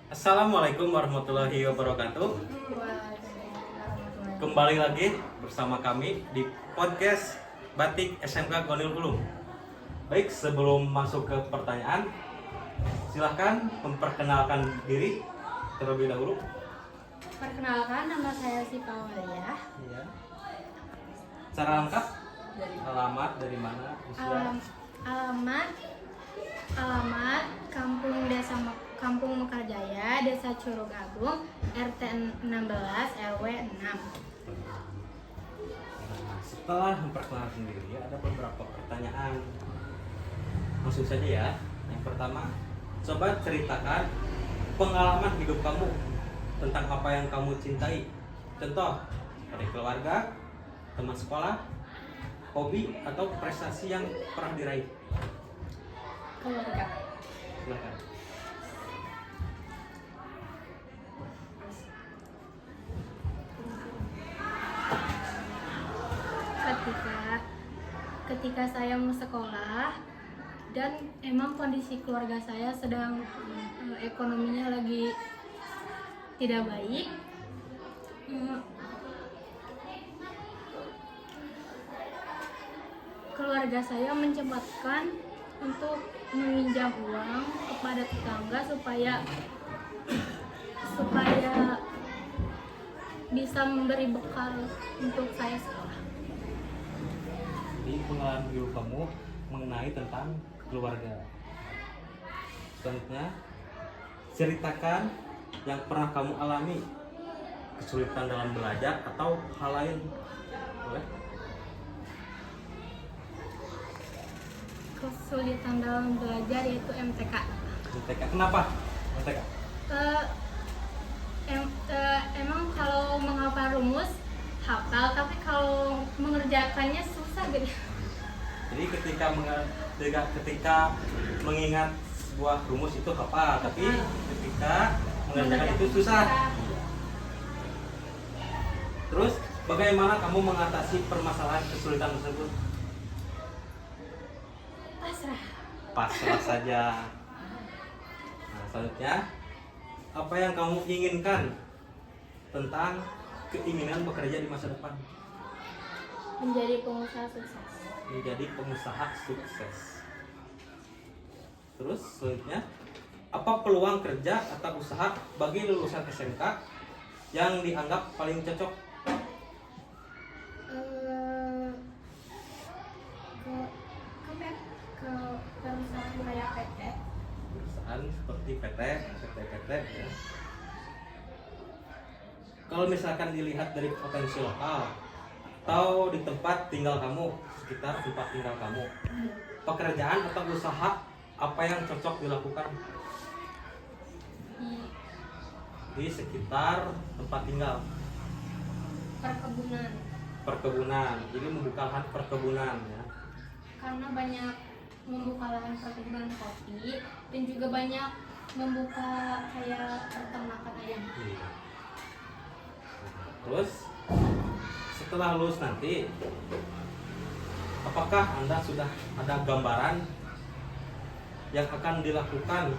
Assalamualaikum warahmatullahi wabarakatuh. Kembali lagi bersama kami di podcast Batik SMK Gonil Ulum. Baik, sebelum masuk ke pertanyaan, silahkan memperkenalkan diri terlebih dahulu. Perkenalkan, nama saya Sipa Walia. Iya. Cara lengkap, alamat dari mana, usia. Alamat Kampung Mekarjaya, Desa Curug Agung, RT 16 RW 6. Setelah memperkenalkan diri, ada beberapa pertanyaan. Langsung saja ya. Yang pertama, coba ceritakan pengalaman hidup kamu tentang apa yang kamu cintai. Contoh, dari keluarga, teman sekolah, hobi, atau prestasi yang pernah diraih. Keluarga. Silakan. Ketika saya mau sekolah dan emang kondisi keluarga saya sedang ekonominya lagi tidak baik, keluarga saya menyempatkan untuk meminjam uang kepada tetangga supaya bisa memberi bekal untuk saya sekolah. Jadi pengalaman hidup kamu mengenai tentang keluarga. Selanjutnya, ceritakan yang pernah kamu alami, kesulitan dalam belajar atau hal lain. Boleh? Kesulitan dalam belajar yaitu MTK. MTK. Kenapa? MTK. Emang kalau menghafal rumus hafal, tapi kalau mengerjakannya susah gitu. Jadi ketika mengingat sebuah rumus itu hafal, tapi ketika mengerjakan itu susah. Terus bagaimana kamu mengatasi permasalahan kesulitan tersebut? Pasrah saja. Nah, selanjutnya, apa yang kamu inginkan tentang keinginan bekerja di masa depan? Menjadi pengusaha sukses. Menjadi pengusaha sukses. Terus selanjutnya, apa peluang kerja atau usaha bagi lulusan SMK yang dianggap paling cocok? Ke perusahaan kayak PT. Perusahaan seperti PT ya. Kalau misalkan dilihat dari potensi lokal atau di tempat tinggal kamu, sekitar tempat tinggal kamu, pekerjaan atau usaha apa yang cocok dilakukan di sekitar tempat tinggal? Perkebunan. Jadi membuka lahan perkebunan ya. Karena banyak membuka lahan perkebunan kopi dan juga banyak membuka kayak peternakan ayam. Terus setelah lulus nanti, apakah Anda sudah ada gambaran yang akan dilakukan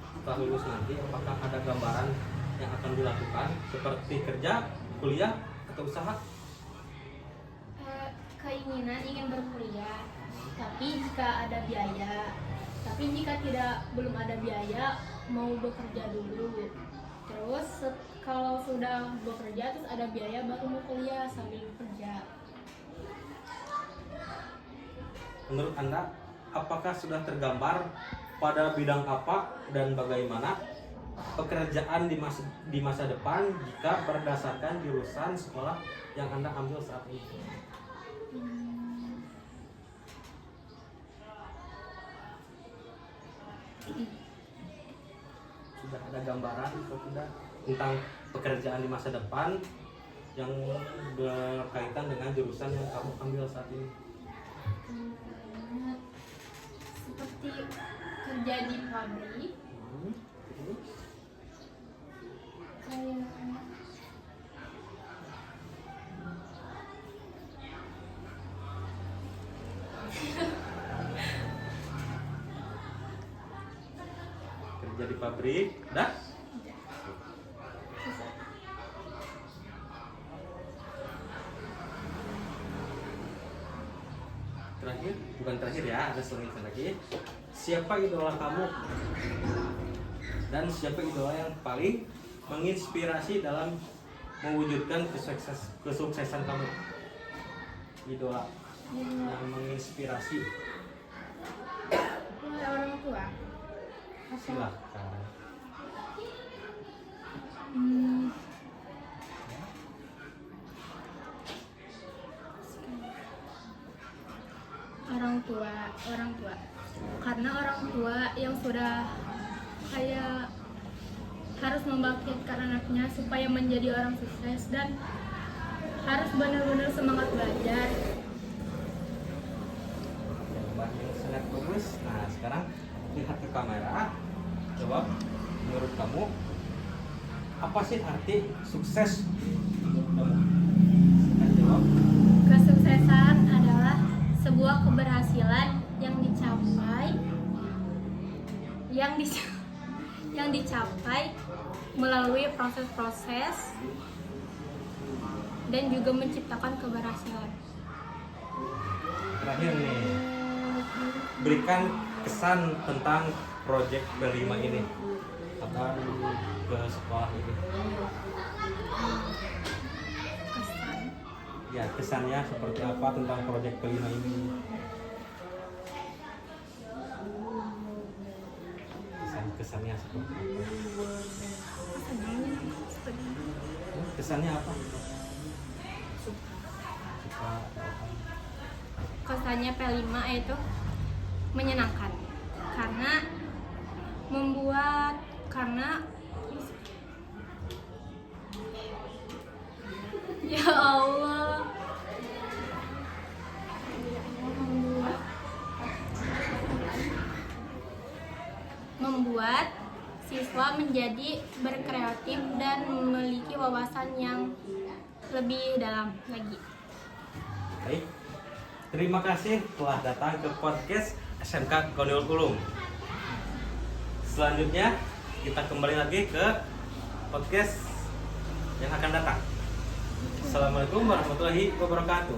setelah lulus nanti? Apakah ada gambaran yang akan dilakukan seperti kerja, kuliah, atau usaha? Keinginan ingin berkuliah, tapi jika belum ada biaya, mau bekerja dulu. Terus kalau sudah bekerja terus ada biaya, baru mau kuliah sambil bekerja. Menurut Anda, apakah sudah tergambar pada bidang apa dan bagaimana pekerjaan di masa depan jika berdasarkan jurusan sekolah yang Anda ambil saat ini? Sudah ada gambaran atau tidak tentang pekerjaan di masa depan yang berkaitan dengan jurusan yang kamu ambil saat ini? Seperti kerja di pabrik, kayak kerja di pabrik, dah? Terakhir, bukan terakhir ya, ada selanjutnya lagi. Siapa idola kamu? Dan siapa idola yang paling menginspirasi dalam mewujudkan kesuksesan kamu? Idola yang menginspirasi. Oleh orang tua. Silahkan. Hmm. Orang tua. Karena orang tua yang sudah kayak harus membangkitkan anaknya supaya menjadi orang sukses dan harus benar-benar semangat belajar. Jawaban yang sangat bagus. Nah, sekarang lihat ke kamera. Jawab, menurut kamu apa sih arti sukses? Kamu jawab. Kesuksesan adalah sebuah keberhasilan yang dicapai melalui proses-proses dan juga menciptakan keberhasilan. Terakhir nih, berikan kesan tentang proyek B5 ini akan ke sekolah ini. Kesan. Ya, kesannya seperti apa tentang proyek B5 ini? Kesannya seperti apa? Kesannya apa? Suka. Kesannya P5 itu menyenangkan karena ya Allah membuat siswa menjadi berkreatif dan memiliki wawasan yang lebih dalam lagi. Baik, terima kasih telah datang ke podcast SMK Koniul Ulum. Selanjutnya kita kembali lagi ke podcast yang akan datang. Assalamualaikum warahmatullahi wabarakatuh.